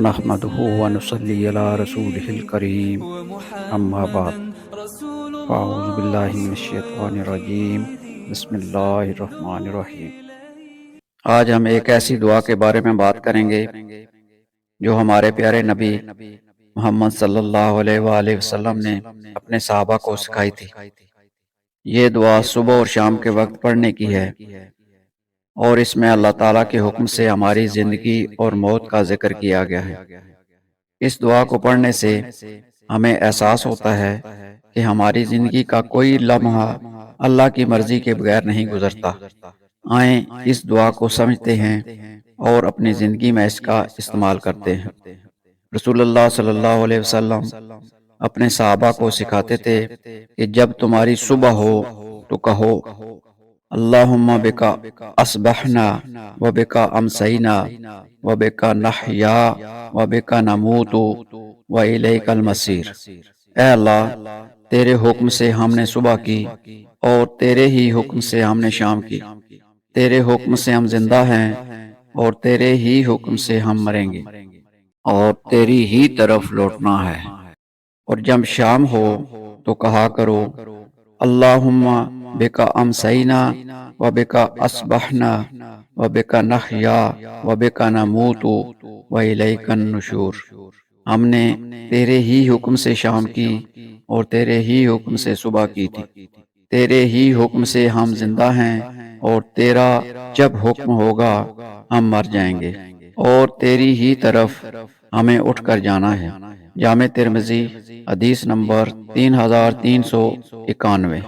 نحمده ونصلي على رسوله الكريم اما بعد فاعوذ باللہ من الشیطان الرجیم بسم اللہ الرحمن الرحیم۔ آج ہم ایک ایسی دعا کے بارے میں بات کریں گے جو ہمارے پیارے نبی محمد صلی اللہ علیہ وآلہ وسلم نے اپنے صحابہ کو سکھائی تھی۔ یہ دعا صبح اور شام کے وقت پڑھنے کی ہے اور اس میں اللہ تعالیٰ کے حکم سے ہماری زندگی اور موت کا ذکر کیا گیا ہے۔ اس دعا کو پڑھنے سے ہمیں احساس ہوتا ہے کہ ہماری زندگی کا کوئی لمحہ اللہ کی مرضی کے بغیر نہیں گزرتا۔ آئیں اس دعا کو سمجھتے ہیں اور اپنی زندگی میں اس کا استعمال کرتے ہیں۔ رسول اللہ صلی اللہ علیہ وسلم اپنے صحابہ کو سکھاتے تھے کہ جب تمہاری صبح ہو تو کہو اللہم بکا اصبحنا و بکا امسینا و بکا نحیا و بکا نموت و الیک المصیر۔ اے اللہ، تیرے حکم سے ہم نے صبح کی اور تیرے ہی حکم سے ہم نے شام کی۔ تیرے حکم سے ہم زندہ ہیں اور تیرے ہی حکم سے ہم مریں گے اور تیری ہی طرف لوٹنا ہے۔ اور جب شام ہو تو کہا کرو اللہم بکا امسینا و بکا اصبحنا و بکا نحیا و بکا نموت و الیک النشور۔ ہم نے تیرے ہی حکم سے شام کی اور تیرے ہی حکم سے صبح کی تھی۔ تیرے ہی حکم سے ہم زندہ ہیں اور تیرا جب حکم ہوگا ہم مر جائیں گے اور تیری ہی طرف ہمیں اٹھ کر جانا ہے۔ جامع ترمذی حدیث نمبر 3391۔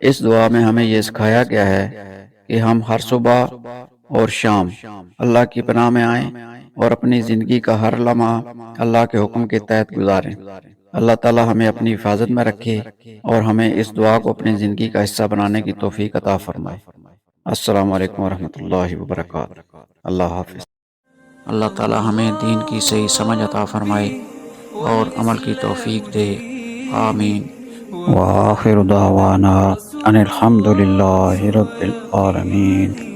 اس دعا میں ہمیں یہ سکھایا گیا ہے کہ ہم ہر صبح اور شام اللہ کی پناہ میں آئیں اور اپنی زندگی کا ہر لمحہ اللہ کے حکم کے تحت گزاریں۔ اللہ تعالی ہمیں اپنی حفاظت میں رکھے اور ہمیں اس دعا کو اپنی زندگی کا حصہ بنانے کی توفیق عطا فرمائے۔ السلام علیکم ورحمۃ اللہ وبرکاتہ۔ اللہ حافظ۔ اللہ تعالی ہمیں دین کی صحیح سمجھ عطا فرمائے اور عمل کی توفیق دے، آمین۔ وآخر دعوانا ان الحمد للہ رب العالمین۔